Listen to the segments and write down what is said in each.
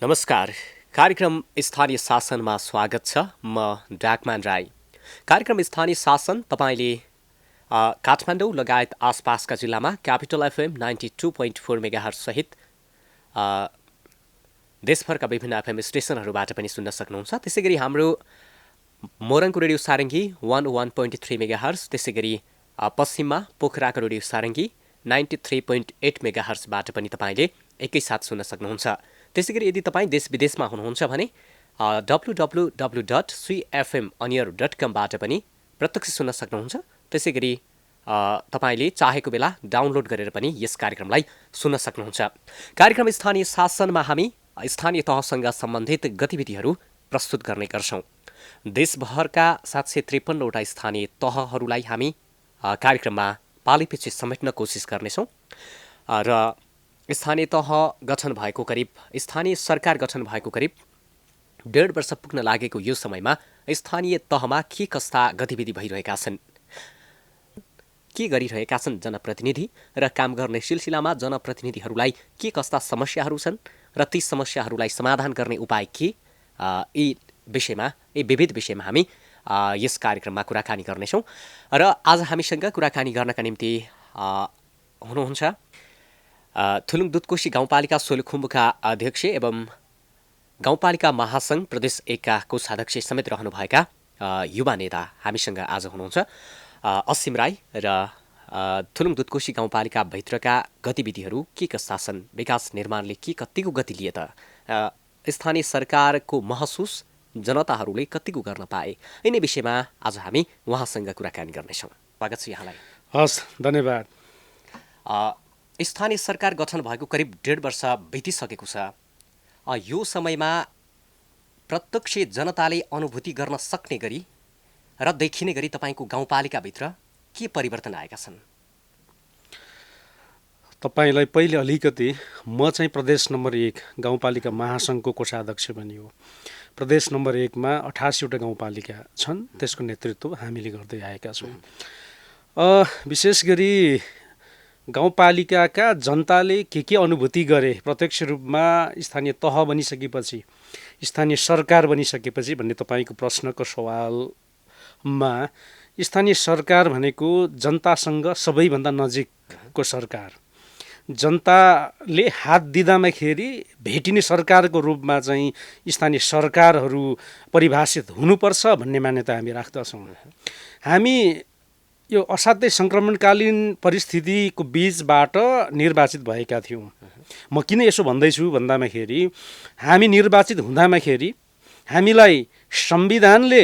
नमस्कार। कार्यक्रम स्थानीय शासनमा स्वागत छ। म डाकमान राई। कार्यक्रम स्थानीय शासन तपाईँले काठमाडौँ लगायत आसपासका जिल्लामा क्यापिटल एफएम 92.4 मेगाहर्ज सहित देशभरका विभिन्न एफएम स्टेसनहरूबाट पनि सुन्न सक्नुहुन्छ। त्यसै गरी हाम्रो मोरङको रेडियो सारङ्गी 101.3 मेगाहर्ज, त्यसै गरी पश्चिममा पोखराको रेडियो सारङ्गी 93.8 मेगाहर्जबाट पनि तपाईँले एकैसाथ सुन्न सक्नुहुन्छ। त्यसै गरी यदि तपाईँ देश विदेशमा हुनुहुन्छ भने www.cfmonyear.com पनि प्रत्यक्ष सुन्न सक्नुहुन्छ। त्यसै गरी तपाईँले चाहेको बेला डाउनलोड गरेर पनि यस कार्यक्रमलाई सुन्न सक्नुहुन्छ। कार्यक्रम स्थानीय शासनमा हामी स्थानीय तहसँग सम्बन्धित गतिविधिहरू प्रस्तुत गर्ने गर्छौँ। देशभरका 753वटा स्थानीय तहहरूलाई हामी कार्यक्रममा पालीपछि समेट्न कोसिस गर्नेछौँ र स्थानीय तह गठन भएको करिब स्थानीय सरकार गठन भएको करिब 1.5 वर्ष पुग्न लागेको यो समयमा स्थानीय तहमा के कस्ता गतिविधि भइरहेका छन्, के गरिरहेका छन् जनप्रतिनिधि र काम गर्ने सिलसिलामा जनप्रतिनिधिहरूलाई के कस्ता समस्याहरू छन् र ती समस्याहरूलाई समाधान गर्ने उपाय के, यी विविध विषयमा हामी यस कार्यक्रममा कुराकानी गर्नेछौँ। र आज हामीसँग कुराकानी गर्नका निम्ति हुनुहुन्छ थुलुङ दुधकोशी गाउँपालिका सोलुखुम्बुका अध्यक्ष एवं गाउँपालिका महासङ्घ प्रदेश 1 का कोषाध्यक्ष समेत रहनुभएका युवा नेता हामीसँग आज हुनुहुन्छ असीम राई र थुलुङ दुधकोशी गाउँपालिका भित्रका गतिविधिहरू के कस्ता छन्, विकास निर्माणले के कतिको गति लिए त, स्थानीय सरकारको महसुस जनताहरूले कतिको गर्न पाए, यिनै विषयमा आज हामी उहाँसँग कुराकानी गर्नेछौँ। स्वागत छ यहाँलाई। हस्, धन्यवाद। स्थानीय सरकार गठन भएको करिब 1.5 वर्ष बितिसकेको छ। यो समयमा प्रत्यक्ष जनताले अनुभूति गर्न सक्ने गरी र देखिने गरी तपाईँको गाउँपालिकाभित्र के परिवर्तन आएका छन्? तपाईँलाई पहिले अलिकति म चाहिँ प्रदेश नम्बर 1 गाउँपालिका महासङ्घको कोषाध्यक्ष पनि हो। प्रदेश नम्बर 1 मा 88वटा गाउँपालिका छन्, त्यसको नेतृत्व हामीले गर्दै आएका छौँ। विशेष गरी गाउँपालिकाका जनताले के अनुभूति गरे प्रत्यक्ष रूपमा स्थानीय तह बनिसकेपछि, स्थानीय सरकार बनिसकेपछि भन्ने तपाईँको प्रश्नको सवालमा, स्थानीय सरकार भनेको जनतासँग सबैभन्दा नजिकको सरकार, जनताले हात दिँदामाखेरि भेटिने सरकारको रूपमा चाहिँ स्थानीय सरकारहरू परिभाषित हुनुपर्छ भन्ने मान्यता हामी राख्दछौँ। हामी यो असाध्यै सङ्क्रमणकालीन परिस्थितिको बीचबाट निर्वाचित भएका थियौँ। म किन यसो भन्दैछु भन्दामाखेरि हामी निर्वाचित हुँदामाखेरि हामीलाई संविधानले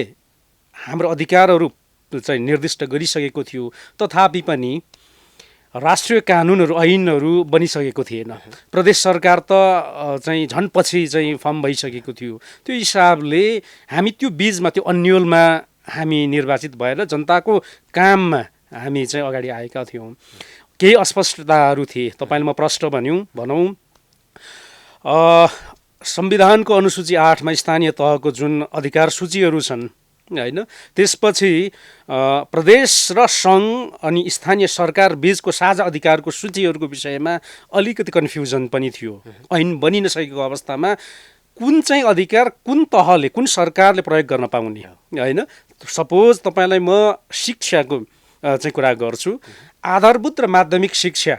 हाम्रो अधिकारहरू चाहिँ निर्दिष्ट गरिसकेको थियो, तथापि पनि राष्ट्रिय कानुनहरू ऐनहरू बनिसकेको थिएन। प्रदेश सरकार त चाहिँ झन् पछि चाहिँ फर्म भइसकेको थियो। त्यो हिसाबले हामी त्यो बीचमा, त्यो अन्योलमा हामी निर्वाचित भएर जनताको काममा हामी चाहिँ अगाडि आएका थियौँ। केही अस्पष्टताहरू थिए। तपाईँले म प्रश्न भनौँ संविधानको अनुसूची 8 मा स्थानीय तहको जुन अधिकार सूचीहरू छन् होइन, त्यसपछि प्रदेश र सङ्घ अनि स्थानीय सरकार बीचको साझा अधिकारको सूचीहरूको विषयमा अलिकति कन्फ्युजन पनि थियो। ऐन बनि नसकेको अवस्थामा कुन चाहिँ अधिकार कुन तहले, कुन सरकारले प्रयोग गर्न पाउने होइन। सपोज तपाईँलाई म शिक्षाको चाहिँ कुरा गर्छु। आधारभूत र माध्यमिक शिक्षा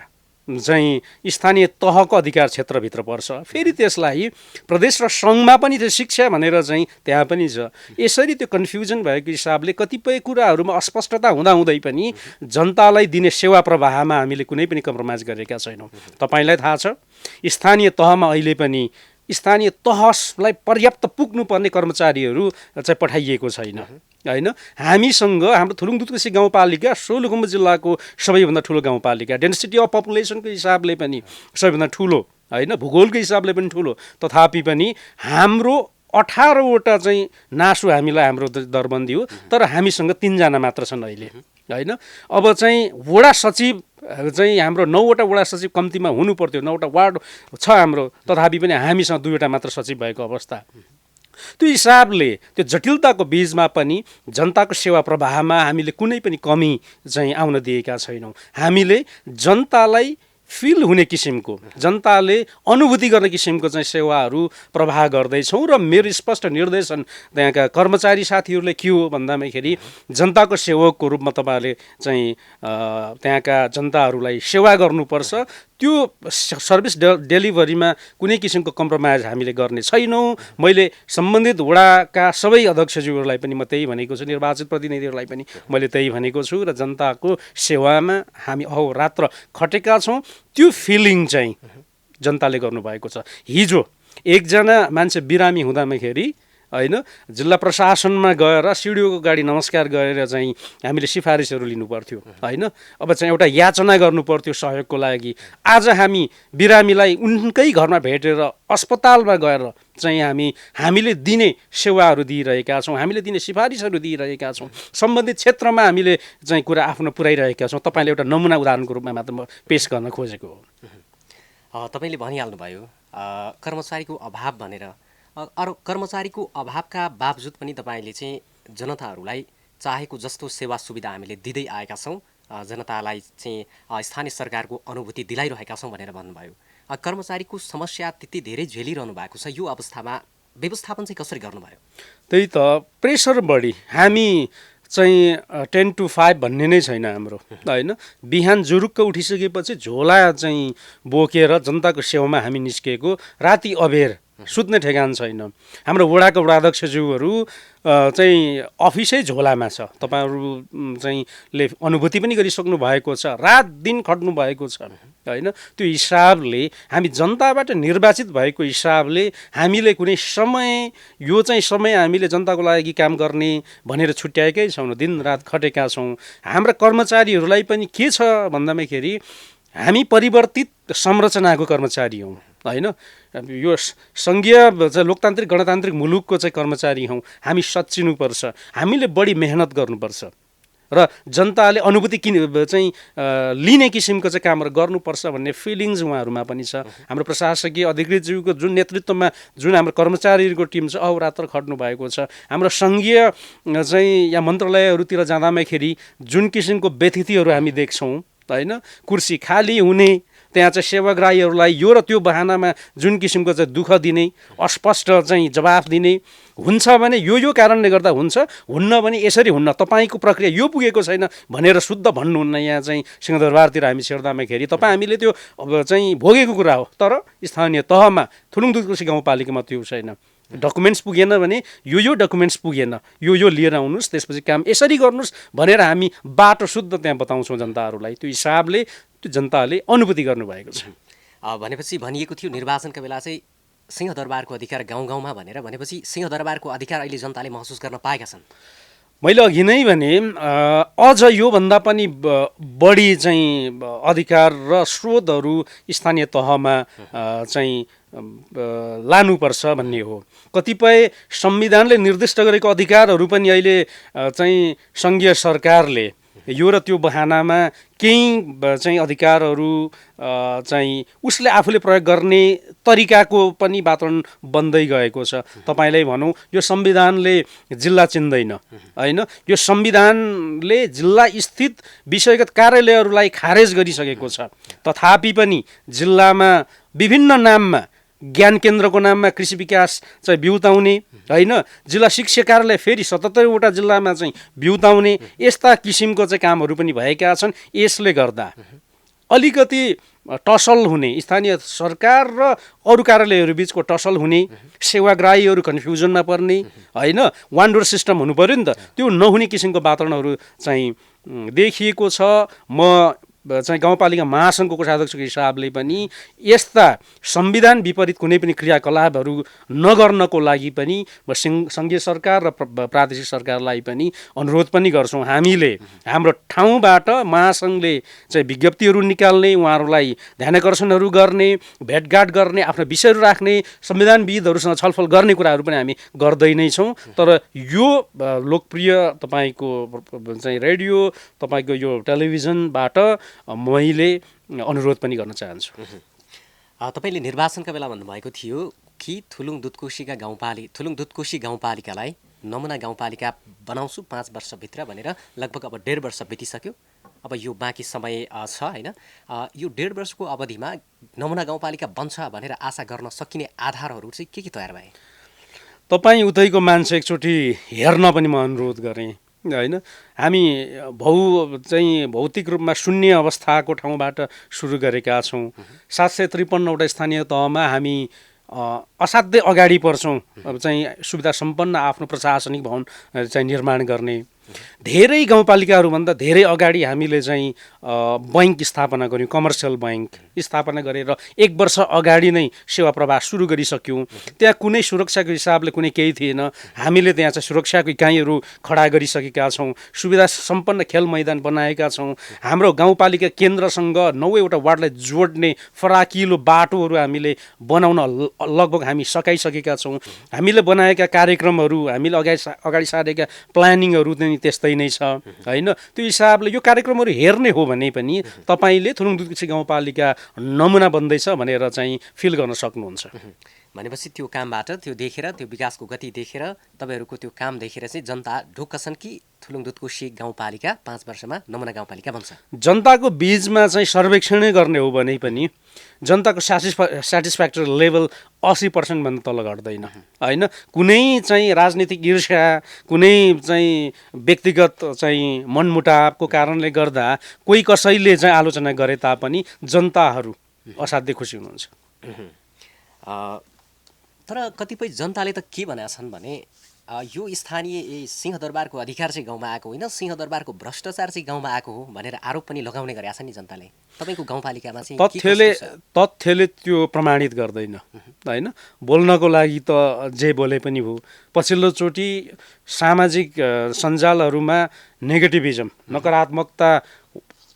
चाहिँ स्थानीय तहको अधिकार क्षेत्रभित्र पर्छ। फेरि त्यसलाई प्रदेश र सङ्घमा पनि त्यो शिक्षा भनेर चाहिँ त्यहाँ पनि छ। यसरी त्यो कन्फ्युजन भएको हिसाबले कतिपय कुराहरूमा अस्पष्टता हुँदाहुँदै पनि जनतालाई दिने सेवा प्रवाहमा हामीले कुनै पनि कम्प्रोमाइज गरेका छैनौँ। तपाईँलाई थाहा छ स्थानीय तहमा अहिले पनि स्थानीय तहलाई पर्याप्त पुग्नुपर्ने कर्मचारीहरू चाहिँ पठाइएको छैन होइन। हामीसँग हाम्रो थुलुङ दुधकोशी गाउँपालिका सोलुखुम्बु जिल्लाको सबैभन्दा ठुलो गाउँपालिका, डेन्सिटी अफ पपुलेसनको हिसाबले पनि सबैभन्दा ठुलो होइन, भूगोलको हिसाबले पनि ठुलो, तथापि पनि हाम्रो 18वटा चाहिँ नासु हामीलाई हाम्रो दरबन्दी हो। तर हामीसँग 3 जना मात्र छन् अहिले होइन। अब चाहिँ वडा सचिव चाहिँ हाम्रो 9वटा वडा सचिव कम्तीमा हुनु पर्थ्यो, 9वटा वार्ड छ हाम्रो, तथापि पनि हामीसँग 2वटा मात्र सचिव भएको अवस्था। त्यो हिसाबले त्यो जटिलताको बीचमा पनि जनताको सेवा प्रवाहमा हामीले कुनै पनि कमी चाहिँ आउन दिएका छैनौँ। हामीले जनतालाई फिल हुने किसिमको, जनताले अनुभूति गर्ने किसिमको चाहिँ सेवाहरू प्रवाह गर्दैछौँ। र मेरो स्पष्ट निर्देशन त्यहाँका कर्मचारी साथीहरूले के हो भन्दाखेरि जनताको सेवकको रूपमा तपाईँहरूले चाहिँ त्यहाँका जनताहरूलाई सेवा गर्नुपर्छ। त्यो सर्भिस डेलिभरीमा कुनै किसिमको कम्प्रोमाइज हामीले गर्ने छैनौँ। मैले सम्बन्धित वडाका सबै अध्यक्षज्यूहरूलाई पनि म त्यही भनेको छु, निर्वाचित प्रतिनिधिहरूलाई पनि मैले त्यही भनेको छु र जनताको सेवामा हामी अहोरात्र खटेका छौँ। त्यो फिलिङ चाहिँ जनताले गर्नुभएको छ। हिजो एकजना मान्छे बिरामी हुँदाखेरि होइन जिल्ला प्रशासनमा गएर सिडिओको गाडी नमस्कार गरेर चाहिँ हामीले सिफारिसहरू लिनु पर्थ्यो होइन। अब चाहिँ एउटा याचना गर्नु पर्थ्यो सहयोगको लागि। आज हामी बिरामीलाई उनकै घरमा भेटेर अस्पतालमा गएर चाहिँ हामीले दिने सेवाहरू दिइरहेका छौँ, हामीले दिने सिफारिसहरू दिइरहेका छौँ। सम्बन्धित क्षेत्रमा हामीले चाहिँ कुरा आफ्नो पुर्याइरहेका छौँ। तपाईँले एउटा नमुना उदाहरणको रूपमा मात्र म पेस गर्न खोजेको हो। तपाईँले भनिहाल्नुभयो कर्मचारीको अभाव भनेर। अरू कर्मचारीको अभावका बावजुद पनि तपाईँले चाहिँ जनताहरूलाई चाहेको जस्तो सेवा सुविधा हामीले दिँदै आएका छौँ, जनतालाई चाहिँ स्थानीय सरकारको अनुभूति दिलाइरहेका छौँ भनेर भन्नुभयो। कर्मचारीको समस्या त्यति धेरै झेलिरहनु भएको छ, यो अवस्थामा व्यवस्थापन चाहिँ कसरी गर्नुभयो? त्यही त प्रेसर बढी। हामी चाहिँ 10 to 5 भन्ने नै छैन हाम्रो होइन। बिहान जुरुक्क उठिसकेपछि झोला चाहिँ बोकेर जनताको सेवामा हामी निस्किएको, राति अबेर सुत्ने ठेगान छैन। हाम्रो वडाका वडाध्यक्षज्यूहरू चाहिँ अफिसै झोलामा छ। तपाईँहरू चाहिँ ले अनुभूति पनि गरिसक्नु भएको छ, रात दिन खट्नु भएको छ होइन। त्यो हिसाबले हामी जनताबाट निर्वाचित भएको हिसाबले हामीले कुनै समय यो चाहिँ समय हामीले जनताको लागि काम गर्ने भनेर छुट्याएकै छैनौँ। दिनरात खटेका छौँ। हाम्रा कर्मचारीहरूलाई पनि के छ भन्दाखेरि हामी परिवर्तित संरचनाको कर्मचारी हौँ होइन। यो सङ्घीय लोकतान्त्रिक गणतान्त्रिक मुलुकको चाहिँ कर्मचारी हौँ। हामी सच्चिनुपर्छ, हामीले बढी मेहनत गर्नुपर्छ र जनताले अनुभूति चाहिँ लिने किसिमको चाहिँ कामहरू गर्नुपर्छ भन्ने फिलिङ्स उहाँहरूमा पनि छ। हाम्रो प्रशासकीय अधिकृतज्यूको जुन नेतृत्वमा जुन हाम्रो कर्मचारीहरूको टिम छ अहोरात्र खट्नु भएको छ। हाम्रो सङ्घीय चाहिँ या मन्त्रालयहरूतिर जाँदाखेरि जुन किसिमको व्यथितिहरू हामी देख्छौँ होइन, कुर्सी खाली हुने, त्यहाँ चाहिँ सेवाग्राहीहरूलाई यो र त्यो बहानामा जुन किसिमको चाहिँ दुःख दिने, अस्पष्ट चाहिँ जवाफ दिने, हुन्छ भने यो कारणले गर्दा हुन्छ, हुन्न भने यसरी हुन्न, तपाईँको प्रक्रिया यो पुगेको छैन भनेर शुद्ध भन्नुहुन्न। यहाँ चाहिँ सिंहदरबारतिर हामी छिर्दाखेरि हामीले त्यो अब चाहिँ भोगेको कुरा हो। तर स्थानीय तहमा थुलुङ दुधकोशी गाउँपालिकामा त्यो छैन। डकुमेन्ट्स पुगेन भने यो डकुमेन्ट्स पुगेन, यो लिएर आउनुहोस्, त्यसपछि काम यसरी गर्नुहोस् भनेर हामी बाटो शुद्ध त्यहाँ बताउँछौँ जनताहरूलाई। त्यो हिसाबले त्यो जनताले अनुभूति गर्नुभएको छ। भनेपछि भनिएको थियो निर्वाचनका बेला चाहिँ सिंहदरबारको अधिकार गाउँ गाउँमा भनेर, भनेपछि सिंहदरबारको अधिकार अहिले जनताले महसुस गर्न पाएका छन्। मैले अघि नै भने अझ योभन्दा पनि बढी चाहिँ अधिकार र स्रोतहरू स्थानीय तहमा चाहिँ लानुपर्छ भन्ने हो। कतिपय संविधानले निर्दिष्ट गरेको अधिकारहरू पनि अहिले चाहिँ सङ्घीय सरकारले यो र त्यो बहानामा केही चाहिँ अधिकारहरू चाहिँ उसले आफूले प्रयोग गर्ने तरिकाको पनि वातावरण बन्दै गएको छ। तपाईँलाई भनौँ यो संविधानले जिल्ला चिन्दैन होइन, यो संविधानले जिल्ला स्थित विषयगत कार्यालयहरूलाई खारेज गरिसकेको छ। तथापि पनि जिल्लामा विभिन्न नाममा, ज्ञान केन्द्रको नाममा कृषि विकास चाहिँ बिउताउने होइन, जिल्ला शिक्षा कार्यालय फेरि 77वटा जिल्लामा चाहिँ बिउताउने, यस्ता किसिमको चाहिँ कामहरू पनि भएका छन्। यसले गर्दा अलिकति टसल हुने, स्थानीय सरकार र अरू कार्यालयहरू बिचको टसल हुने, सेवाग्राहीहरू कन्फ्युजनमा पर्ने होइन, वान डोर सिस्टम हुनु पऱ्यो नि त, त्यो नहुने किसिमको वातावरणहरू चाहिँ देखिएको छ। म चाहिँ गाउँपालिका महासङ्घको कोषाध्यक्षको हिसाबले पनि यस्ता संविधान विपरीत कुनै पनि क्रियाकलापहरू नगर्नको लागि पनि सङ्घीय सरकार र प्रादेशिक सरकारलाई पनि अनुरोध पनि गर्छौँ। हामीले हाम्रो ठाउँबाट महासङ्घले चाहिँ विज्ञप्तिहरू निकाल्ने, उहाँहरूलाई ध्यानाकर्षणहरू गर्ने, भेटघाट गर्ने, आफ्ना विषयहरू राख्ने, संविधानविदहरूसँग छलफल गर्ने कुराहरू पनि हामी गर्दै नै छौँ। तर यो लोकप्रिय तपाईँको चाहिँ रेडियो, तपाईँको यो टेलिभिजनबाट मैले अनुरोध पनि गर्न चाहन्छु। तपाईँले निर्वाचनका बेला भन्नुभएको थियो कि थुलुङ दुधकोशी गाउँपालिकालाई नमुना गाउँपालिका बनाउँछु 5 वर्षभित्र भनेर। लगभग अब 1.5 वर्ष बितिसक्यो। अब यो बाँकी समय छ होइन, यो 1.5 वर्षको अवधिमा नमुना गाउँपालिका बन्छ भनेर आशा गर्न सकिने आधारहरू चाहिँ के तयार भए? तपाईँ उतैको मान्छे एकचोटि हेर्न पनि म अनुरोध गरेँ होइन। हामी भौतिक रूपमा शून्य अवस्थाको ठाउँबाट सुरु गरेका छौँ। 753वटा स्थानीय तहमा हामी असाध्यै अगाडि पर्छौँ। अब सुविधा सम्पन्न आफ्नो प्रशासनिक भवन निर्माण गर्ने। धेरै गाउँपालिकाहरूभन्दा धेरै अगाडि हामीले बैङ्क स्थापना गऱ्यौँ, कमर्सियल बैङ्क स्थापना गरेर 1 वर्ष अगाडि नै सेवा प्रवाह सुरु गरिसक्यौँ। त्यहाँ कुनै सुरक्षाको हिसाबले कुनै केही थिएन, हामीले त्यहाँ सुरक्षाको इकाइहरू खडा गरिसकेका छौँ। सुविधा सम्पन्न खेल मैदान बनाएका छौँ। हाम्रो गाउँपालिका केन्द्रसँग 9वटा वार्डलाई जोड्ने फराकिलो बाटोहरू हामीले बनाउन लगभग हामी सकाइसकेका छौँ। हामीले बनाएका कार्यक्रमहरू, हामीले अगाडि सारेका प्लानिङहरू त्यस्तै नै छ होइन। त्यो हिसाबले यो कार्यक्रमहरू हेर्ने हो भने पनि तपाईँले थुलुङदुधकोशी गाउँपालिका नमुना बन्दैछ भनेर फिल गर्न सक्नुहुन्छ। भनेपछि त्यो कामबाट, त्यो देखेर, त्यो विकासको गति देखेर, तपाईँहरूको त्यो काम देखेर चाहिँ जनता ढुक्क छन् कि थुलुङदुधकोशी गाउँपालिका 5 वर्षमा नमुना गाउँपालिका बन्छ? जनताको बीचमा सर्वेक्षणै गर्ने हो भने पनि जनताको सेटिस्फ्याक्टरी लेभल 80% भन्दा तल घट्दैन होइन। कुनै राजनीतिक ईर्ष्या, कुनै व्यक्तिगत मनमुटावको कारणले गर्दा कोही कसैले आलोचना गरे तापनि जनताहरू असाध्यै खुसी हुनुहुन्छ। तर कतिपय जनताले त के भनेका छन् भने यो स्थानीय सिंहदरबारको अधिकार चाहिँ गाउँमा आएको होइन, सिंहदरबारको भ्रष्टाचार चाहिँ गाउँमा आएको हो भनेर आरोप पनि लगाउने गरेका छन् नि जनताले। तपाईँको गाउँपालिकामा चाहिँ तथ्यले त्यो प्रमाणित गर्दैन होइन। बोल्नको लागि त जे बोले पनि भयो। पछिल्लोचोटि सामाजिक सञ्जालहरूमा नेगेटिभिजम, नकारात्मकता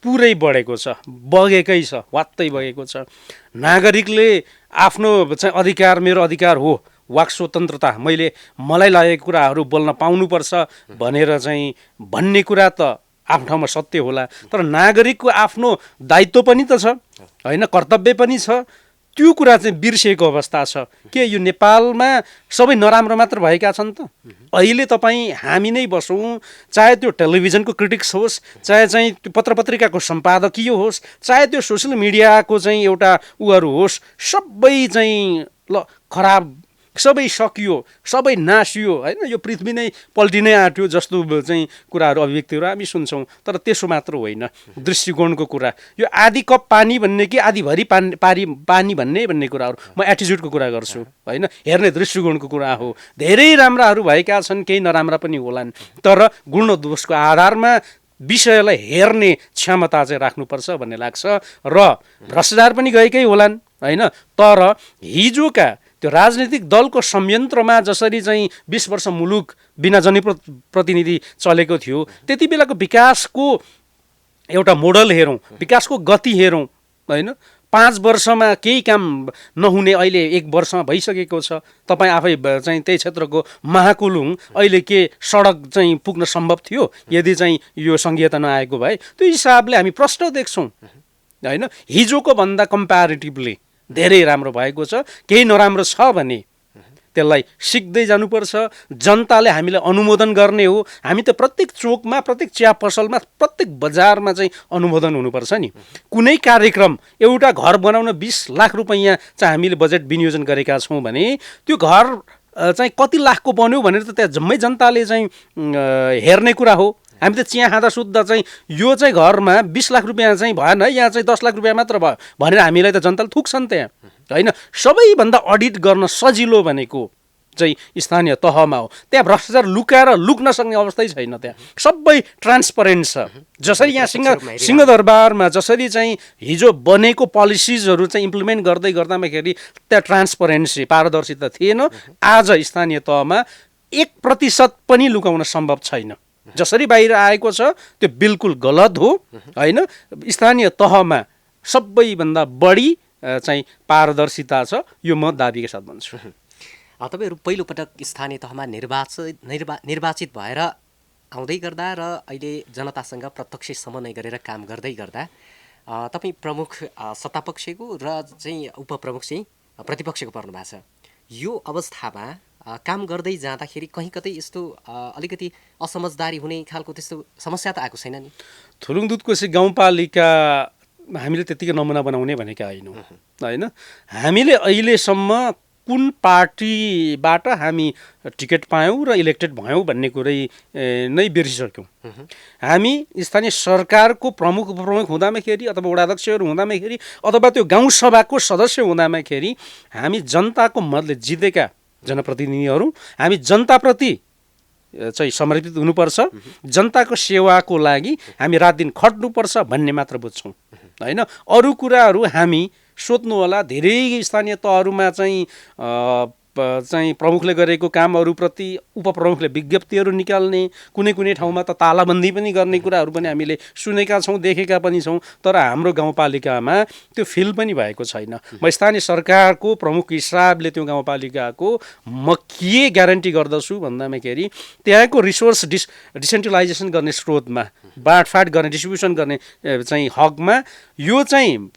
पुरै बढेको छ, बगेकै छ, वात्तै बगेको छ। नागरिकले आफ्नो अधिकार, मेरो अधिकार हो, वाक स्वतन्त्रता, मलाई लागेको कुराहरू बोल्न पाउनुपर्छ भनेर भन्ने कुरा त आफ्नो ठाउँमा सत्य होला। तर नागरिकको आफ्नो दायित्व पनि त छ होइन, कर्तव्य पनि छ। त्यो कुरा बिर्सिएको अवस्था छ। के यो नेपालमा सबै नराम्रो मात्र भएका छन् त? अहिले हामी नै बसौँ, चाहे त्यो टेलिभिजनको क्रिटिक्स होस्, चाहे त्यो पत्रपत्रिकाको सम्पादकीय होस्, चाहे त्यो सोसियल मिडियाको एउटा उहरू होस्, सबै खराब, सबै सकियो, सबै नासियो होइन। यो पृथ्वी नै पल्टिनै आँट्यो जस्तो कुराहरू, अभिव्यक्तिहरू हामी सुन्छौँ। तर त्यसो मात्र होइन, दृष्टिकोणको कुरा। यो आधी कप पानी भन्ने कि आधीभरि पानी भन्ने कुराहरू, म एटिच्युडको कुरा गर्छु होइन। हेर्ने दृष्टिकोणको कुरा हो। धेरै राम्राहरू भएका छन्, केही नराम्रा पनि होलान्। तर गुण दोषको आधारमा विषयलाई हेर्ने क्षमता राख्नुपर्छ भन्ने लाग्छ। र भ्रष्टाचार पनि गएकै होलान् होइन। तर हिजोका त्यो राजनीतिक दलको संयन्त्रमा जसरी 20 वर्ष मुलुक बिना जनप्रतिनिधि चलेको थियो, त्यति बेलाको विकासको एउटा मोडल हेरौँ, विकासको गति हेरौँ होइन। 5 वर्षमा केही काम नहुने अहिले 1 वर्षमा भइसकेको छ। तपाईँ आफै त्यही क्षेत्रको महाकुलुङ अहिले के सडक पुग्न सम्भव थियो यदि यो सङ्घीयता नआएको भए? त्यो हिसाबले हामी प्रश्न देख्छौँ होइन। हिजोको भन्दा कम्प्यारिटिभली धेरै राम्रो भएको छ। केही नराम्रो छ भने त्यसलाई सिक्दै जानुपर्छ। जनताले हामीलाई अनुमोदन गर्ने हो। हामी त प्रत्येक चोकमा, प्रत्येक चिया पसलमा, प्रत्येक बजारमा अनुमोदन हुनुपर्छ नि। कुनै कार्यक्रम, एउटा घर बनाउन 20 लाख रुपैयाँ हामीले बजेट विनियोजन गरेका छौँ भने त्यो घर कति लाखको बन्यो भनेर त त्यहाँ जम्मै जनताले हेर्ने कुरा हो। हामी त चिया खाँदा शुद्ध यो घरमा 20 लाख रुपियाँ भएन, यहाँ 10 लाख रुपियाँ मात्र भयो भनेर हामीलाई त जनताले थुक्छन् त्यहाँ होइन। सबैभन्दा अडिट गर्न सजिलो भनेको स्थानीय तहमा हो। त्यहाँ भ्रष्टाचार लुकाएर लुक्न सक्ने अवस्थै छैन। त्यहाँ सबै ट्रान्सपरेन्ट छ। जसरी यहाँ सिंहदरबारमा जसरी हिजो बनेको पोलिसिजहरू इम्प्लिमेन्ट गर्दै गर्दाखेरि त्यहाँ ट्रान्सपरेन्सी, पारदर्शिता थिएन। आज स्थानीय तहमा 1% पनि लुकाउन सम्भव छैन। जसरी बाहिर आएको छ त्यो बिल्कुल गलत हो होइन। स्थानीय तहमा सबैभन्दा बढी पारदर्शिता छ, यो म दाबीका साथ भन्छु। तपाईँहरू पहिलोपटक स्थानीय तहमा निर्वाचित भएर आउँदै गर्दा र अहिले जनतासँग प्रत्यक्ष समन्वय गरेर काम गर्दै गर्दा तपाईँ प्रमुख सत्तापक्षको र उपप्रमुख प्रतिपक्षको पर्नु भएको छ। यो अवस्थामा काम गर्दै जाँदाखेरि कहीँ कतै यस्तो अलिकति असमझदारी हुने खालको त्यस्तो समस्या त आएको छैन नि? थुलुङदुधकोशी गाउँपालिका हामीले त्यतिकै नमुना बनाउने भनेका होइनौँ होइन। हामीले अहिलेसम्म कुन पार्टीबाट हामी टिकट पायौँ र इलेक्टेड भयौँ भन्ने कुरै नै बिर्सिसक्यौँ। हामी स्थानीय सरकारको प्रमुख हुँदामाखेरि अथवा वडाध्यक्षहरू हुँदामाखेरि अथवा त्यो गाउँसभाको सदस्य हुँदामाखेरि हामी जनताको मतले जितेका जनप्रतिनिधिहरू, हामी जनताप्रति चाहिँ समर्पित हुनुपर्छ, जनताको सेवाको लागि हामी रात दिन खट्नुपर्छ भन्ने मात्र बुझ्छौँ होइन। अरू कुराहरू हामी सोध्नु होला। धेरै स्थानीय तहहरूमा चाहिँ प्रमुखले गरेको कामहरूप्रति उपप्रमुखले विज्ञप्तिहरू निकाल्ने, कुनै कुनै ठाउँमा त तालाबन्दी पनि गर्ने कुराहरू पनि हामीले सुनेका छौँ, देखेका पनि छौँ। तर हाम्रो गाउँपालिकामा त्यो फिल पनि भएको छैन। म स्थानीय सरकारको प्रमुख हिसाबले त्यो गाउँपालिकाको म के ग्यारेन्टी गर्दछु भन्दामाखेरि त्यहाँको रिसोर्स डिसेन्ट्रलाइजेसन गर्ने स्रोतमा बाँडफाँड गर्ने, डिस्ट्रिब्युसन गर्ने चाहिँ हकमा यो चाहिँ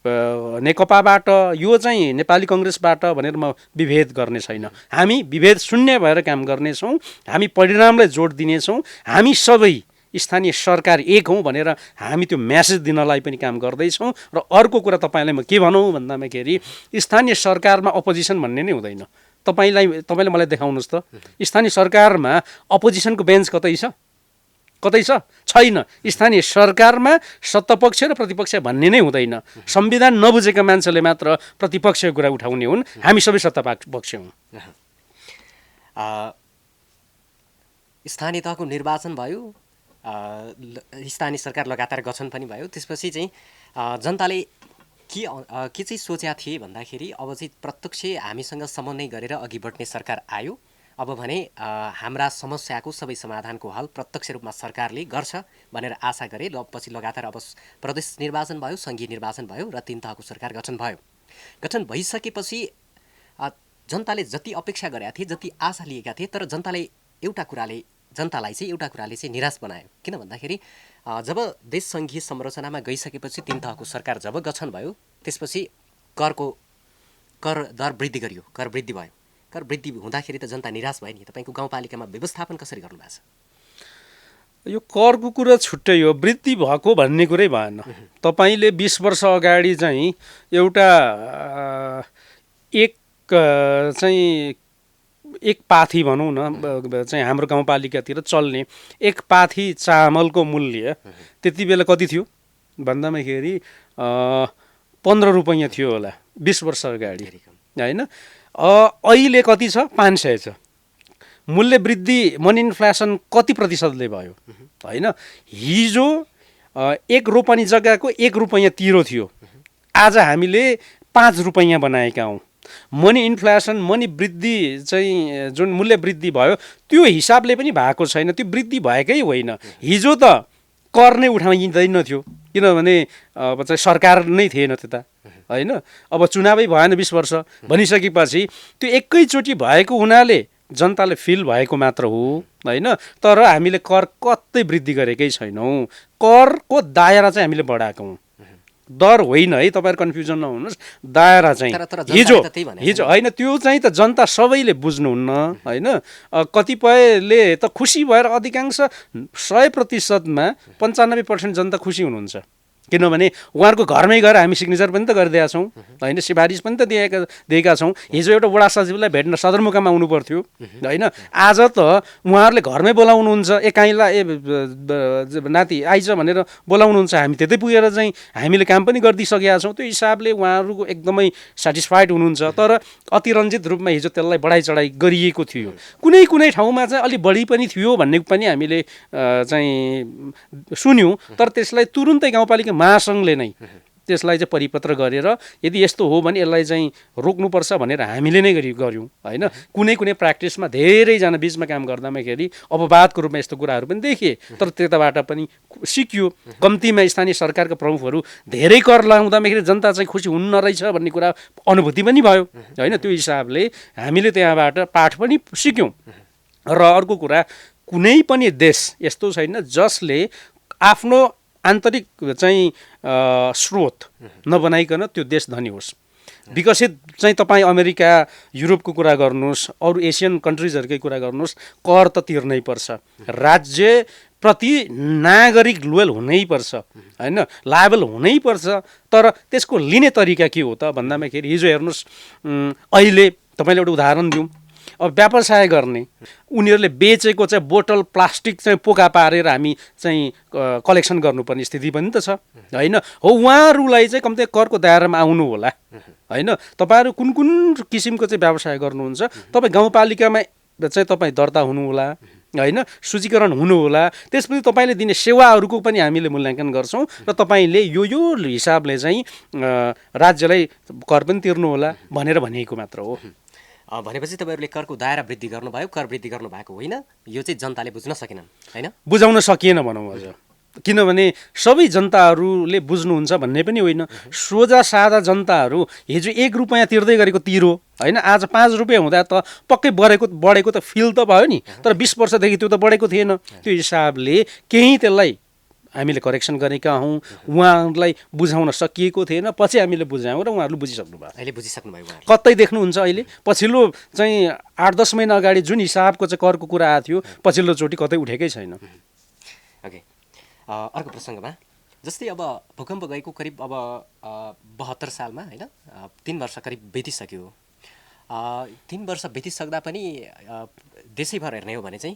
नेकपाबाट, यो चाहिँ नेपाली कङ्ग्रेसबाट भनेर म विभेद गर्ने छैन। हामी विभेद शून्य भएर काम गर्नेछौँ। हामी परिणामलाई जोड दिनेछौँ। हामी सबै स्थानीय सरकार एक हौँ भनेर हामी त्यो म्यासेज दिनलाई पनि काम गर्दैछौँ। र अर्को कुरा तपाईँलाई म के भनौँ भन्दामाखेरि स्थानीय सरकारमा अपोजिसन भन्ने नै हुँदैन। तपाईँले मलाई देखाउनुहोस् त स्थानीय सरकारमा अपोजिसनको बेन्च कतै छ? कतै छ? छैन। स्थानीय सरकारमा सत्तापक्ष र प्रतिपक्ष भन्ने नै हुँदैन। संविधान नबुझेका मान्छेले मात्र प्रतिपक्षको कुरा उठाउने हुन्। हामी सबै सत्तापक्ष हौँ। स्थानीय तहको निर्वाचन भयो, स्थानीय सरकार लगातार गठन पनि भयो, त्यसपछि चाहिँ जनताले के चाहिँ सोचेका थिए भन्दाखेरि अब चाहिँ प्रत्यक्ष हामीसँग समन्वय गरेर अघि बढ्ने सरकार आयो, अब भने हाम्रा समस्याको सबै समाधानको हल प्रत्यक्ष रूपमा सरकारले गर्छ भनेर आशा गरे। पछि लगातार अब प्रदेश निर्वाचन भयो, सङ्घीय निर्वाचन भयो र 3 तहको सरकार गठन भयो। गठन भइसकेपछि जनताले जति अपेक्षा गरेका थिए, जति आशा लिएका थिए, तर जनतालाई चाहिँ एउटा कुराले चाहिँ निराश बनायो। किन भन्दाखेरि जब देश सङ्घीय संरचनामा गइसकेपछि 3 तहको सरकार जब गठन भयो, त्यसपछि कर दर वृद्धि गरियो, कर वृद्धि भयो। कर वृद्धि हुँदाखेरि त जनता निराश भयो नि। तपाईँको गाउँपालिकामा व्यवस्थापन कसरी गर्नुभएको छ? यो करको कुरा छुट्टै हो, वृद्धि भएको भन्ने कुरै भएन। तपाईँले 20 वर्ष अगाडि चाहिँ एउटा एक पाथी भनौँ न चाहिँ हाम्रो गाउँपालिकातिर चल्ने एक पाथी चामलको मूल्य त्यति बेला कति थियो भन्दामाखेरि 15 रुपैयाँ थियो होला 20 वर्ष अगाडि होइन। अहिले कति छ? 500 छ। मूल्य वृद्धि मनी इन्फ्लेसन कति प्रतिशतले भयो होइन। हिजो 1 रोपनी जग्गाको 1 रुपैयाँ तिरो थियो, आज हामीले 5 रुपैयाँ बनाएका हौँ। मनी इन्फ्लेसन, मनी वृद्धि चाहिँ जुन मूल्य वृद्धि भयो त्यो हिसाबले पनि भएको छैन, त्यो वृद्धि भएकै होइन। हिजो त कर नै उठाइँदैन थियो किनभने अब चाहिँ सरकार नै थिएन त्यता होइन। अब चुनावै भएन 20 वर्ष भनिसकेपछि त्यो एकैचोटि भएको हुनाले जनताले फिल भएको मात्र हो होइन। तर हामीले कर कतै वृद्धि गरेकै छैनौँ। करको दायरा चाहिँ हामीले बढाएको हौँ, दर होइन है। तपाईँहरू कन्फ्युजन नहुनुहोस्, दायरा चाहिँ हिजो होइन, त्यो चाहिँ त जनता सबैले बुझ्नुहुन्न होइन। कतिपयले त खुसी भएर अधिकांश 100%मा 95% जनता खुसी हुनुहुन्छ किनभने उहाँहरूको घरमै गएर हामी सिग्नेचर पनि त गरिदिएका छौँ होइन, सिफारिस पनि त दिएका छौँ। हिजो एउटा वडा सचिवलाई भेट्न सदरमुकाममा आउनु पर्थ्यो होइन, आज त उहाँहरूले घरमै बोलाउनुहुन्छ। काइँला नाति आइज भनेर बोलाउनुहुन्छ, हामी त्यतै पुगेर चाहिँ हामीले काम पनि गरिदिइसकेका छौँ। त्यो हिसाबले उहाँहरू एकदमै सेटिस्फाइड हुनुहुन्छ। तर अतिरञ्जित रूपमा हिजो त्यसलाई बढाइ चढाइ गरिएको थियो। कुनै कुनै ठाउँमा चाहिँ अलि बढी पनि थियो भन्ने पनि हामीले चाहिँ सुन्यौँ। तर त्यसलाई तुरुन्तै गाउँपालिका महासङ्घले नै त्यसलाई चाहिँ परिपत्र गरेर यदि यस्तो हो भने यसलाई चाहिँ रोक्नुपर्छ भनेर हामीले नै गऱ्यौँ होइन। कुनै कुनै प्र्याक्टिसमा धेरैजना बिचमा काम गर्दामाखेरि अपवादको रूपमा यस्तो कुराहरू पनि देखिए, तर त्यताबाट पनि सिकियो। कम्तीमा स्थानीय सरकारका प्रमुखहरू धेरै कर लगाउँदामाखेरि जनता चाहिँ खुसी हुन्न रहेछ भन्ने कुरा अनुभूति पनि भयो होइन। त्यो हिसाबले हामीले त्यहाँबाट पाठ पनि सिक्यौँ। र अर्को कुरा, कुनै पनि देश यस्तो छैन जसले आफ्नो आन्तरिक चाहिँ स्रोत नबनाइकन त्यो देश धनी होस्। विकसित चाहिँ तपाईँ अमेरिका युरोपको कुरा गर्नुहोस्, अरू एसियन कन्ट्रिजहरूकै कुरा गर्नुहोस्, कर त तिर्नै पर्छ। राज्य प्रति नागरिक लोयल हुनैपर्छ, होइन, लायबल हुनैपर्छ। तर त्यसको लिने तरिका के हो त भन्दामाखेरि हिजो हेर्नुहोस्, अहिले तपाईँले एउटा उदाहरण दिउँ, अब व्यवसाय गर्ने उनीहरूले बेचेको चाहिँ बोतल प्लास्टिक चाहिँ पोका पारेर हामी चाहिँ कलेक्सन गर्नुपर्ने स्थिति पनि त छ, होइन। हो, उहाँहरूलाई चाहिँ कम्ती करको दायरामा आउनु होला, होइन। तपाईँहरू कुन कुन किसिमको चाहिँ व्यवसाय गर्नुहुन्छ, तपाईँ गाउँपालिकामा चाहिँ तपाईँ दर्ता हुनुहोला, होइन, सूचीकरण हुनुहोला। त्यसपछि तपाईँले दिने सेवाहरूको पनि हामीले मूल्याङ्कन गर्छौँ र तपाईँले यो हिसाबले चाहिँ राज्यलाई कर पनि तिर्नुहोला भनेर भनेको मात्र हो। भनेपछि तपाईँहरूले करको दायरा वृद्धि गर्नुभयो, कर वृद्धि गर्नुभएको होइन, यो चाहिँ जनताले बुझ्न सकेनन्, होइन, बुझाउन सकिएन भनौँ अझ। किनभने सबै जनताहरूले बुझ्नुहुन्छ भन्ने पनि होइन। सोझा सादा जनताहरू हिजो 1 रुपियाँ तिर्दै गरेको तिरो, होइन, आज 5 रुपियाँ हुँदा त पक्कै बढेको त फिल त भयो नि, तर 20 वर्षदेखि त्यो त बढेको थिएन। त्यो हिसाबले केही त्यसलाई हामीले करेक्सन गरेका हौँ, उहाँहरूलाई बुझाउन सकिएको थिएन, पछि हामीले बुझायौँ र उहाँहरूले बुझिसक्नु भयो। अहिले बुझिसक्नु भयो। कतै देख्नुहुन्छ अहिले पछिल्लो चाहिँ 8-10 महिना अगाडि जुन हिसाबको चाहिँ करको कुरा आएको थियो, पछिल्लोचोटि कतै उठेकै छैन। ओके, अर्को प्रसङ्गमा जस्तै अब भूकम्प गएको करिब अब 72 सालमा, होइन, 3 वर्ष करिब बितिसक्यो। 3 वर्ष बितिसक्दा पनि देशैभर हेर्ने हो भने चाहिँ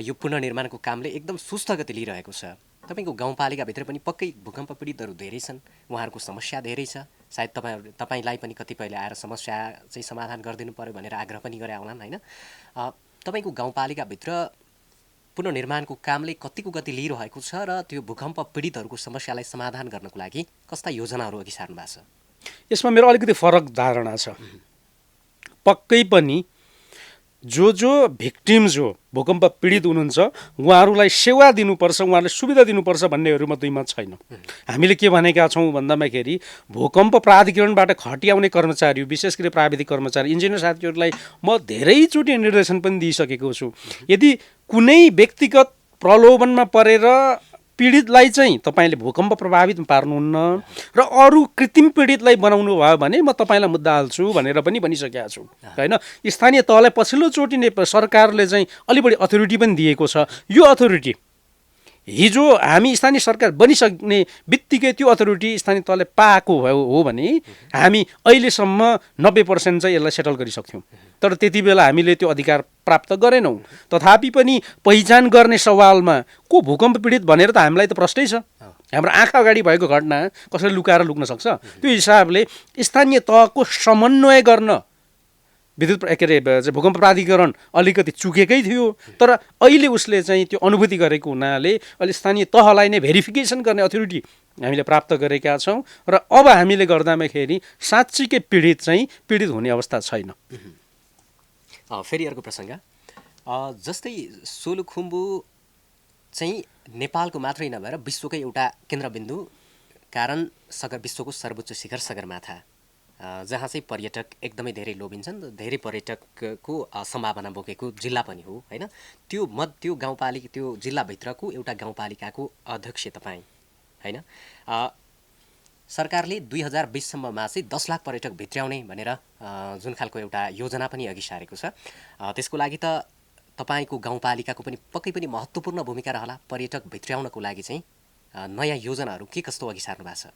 यो पुनर्निर्माणको कामले एकदम सुस्त गति लिइरहेको छ। तपाईँको गाउँपालिकाभित्र पनि पक्कै भूकम्प पीडितहरू धेरै छन्, उहाँहरूको समस्या धेरै छ। सायद तपाईँलाई पनि कतिपयले आएर समस्या चाहिँ समाधान गरिदिनु पऱ्यो भनेर आग्रह पनि गरे होलान्, होइन। तपाईँको गाउँपालिकाभित्र पुनर्निर्माणको कामले कतिको गति लिइरहेको छ र त्यो भूकम्प पीडितहरूको समस्यालाई समाधान गर्नको लागि कस्ता योजनाहरू अघि सार्नु भएको छ? यसमा मेरो अलिकति फरक धारणा छ। पक्कै पनि जो भिक्टिम्स हो, भूकम्प पीडित हुनुहुन्छ, उहाँहरूलाई सेवा दिनुपर्छ, उहाँहरूलाई सुविधा दिनुपर्छ भन्नेहरूमा दुई मत छैन। हामीले के भनेका छौँ भन्दामाखेरि भूकम्प प्राधिकरणबाट खटिआउने कर्मचारी, विशेष गरी प्राविधिक कर्मचारी, इन्जिनियर साथीहरूलाई म धेरैचोटि निर्देशन पनि दिइसकेको छु। यदि कुनै व्यक्तिगत प्रलोभनमा परेर पीडितलाई चाहिँ तपाईँले भूकम्प प्रभावित पार्नुहुन्न र अरू कृत्रिम पीडितलाई बनाउनु भयो भने म तपाईँलाई मुद्दा हाल्छु भनेर पनि भनिसकेका छु, होइन। स्थानीय तहलाई पछिल्लोचोटि नै सरकारले चाहिँ अलि बढी अथोरिटी पनि दिएको छ। यो अथोरिटी हिजो हामी स्थानीय सरकार बनिसक्ने बित्तिकै त्यो अथोरिटी स्थानीय तहले पाएको हो भने हामी अहिलेसम्म 90% चाहिँ यसलाई सेटल गरिसक्थ्यौँ। तर त्यति बेला हामीले त्यो अधिकार प्राप्त गरेनौँ। तथापि पनि पहिचान गर्ने सवालमा को भूकम्प पीडित भनेर त हामीलाई त प्रश्नै छ। हाम्रो आँखा अगाडि भएको घटना कसैले लुकाएर लुक्न सक्छ? त्यो हिसाबले स्थानीय तहको समन्वय गर्न विद्युत के अरे भूकम्प प्राधिकरण अलिकति चुकेकै थियो। तर अहिले उसले चाहिँ त्यो अनुभूति गरेको हुनाले अहिले स्थानीय तहलाई नै भेरिफिकेसन गर्ने अथोरिटी हामीले प्राप्त गरेका छौँ र अब हामीले गर्दामाखेरि साँच्चीकै पीडित हुने अवस्था छैन। फेरि अर्को प्रसङ्ग, जस्तै सोलुखुम्बु चाहिँ नेपालको मात्रै नभएर विश्वकै एउटा केन्द्रबिन्दु, कारण विश्वको सर्वोच्च शिखर सगरमाथा, जहाँ चाहिँ पर्यटक एकदमै धेरै लोभिन्छन्, धेरै पर्यटकको सम्भावना बोकेको जिल्ला पनि हो, होइन। त्यो गाउँपालिका, त्यो जिल्लाभित्रको एउटा गाउँपालिकाको अध्यक्ष तपाईँ, होइन। सरकारले 2020सम्ममा चाहिँ 10 लाख पर्यटक भित्र्याउने भनेर जुन खालको एउटा योजना पनि अघि सारेको छ, त्यसको लागि त तपाईँको गाउँपालिकाको पनि पक्कै पनि महत्त्वपूर्ण भूमिका रहला। पर्यटक भित्र्याउनको लागि चाहिँ नयाँ योजनाहरू के कस्तो अघि सार्नु भएको छ?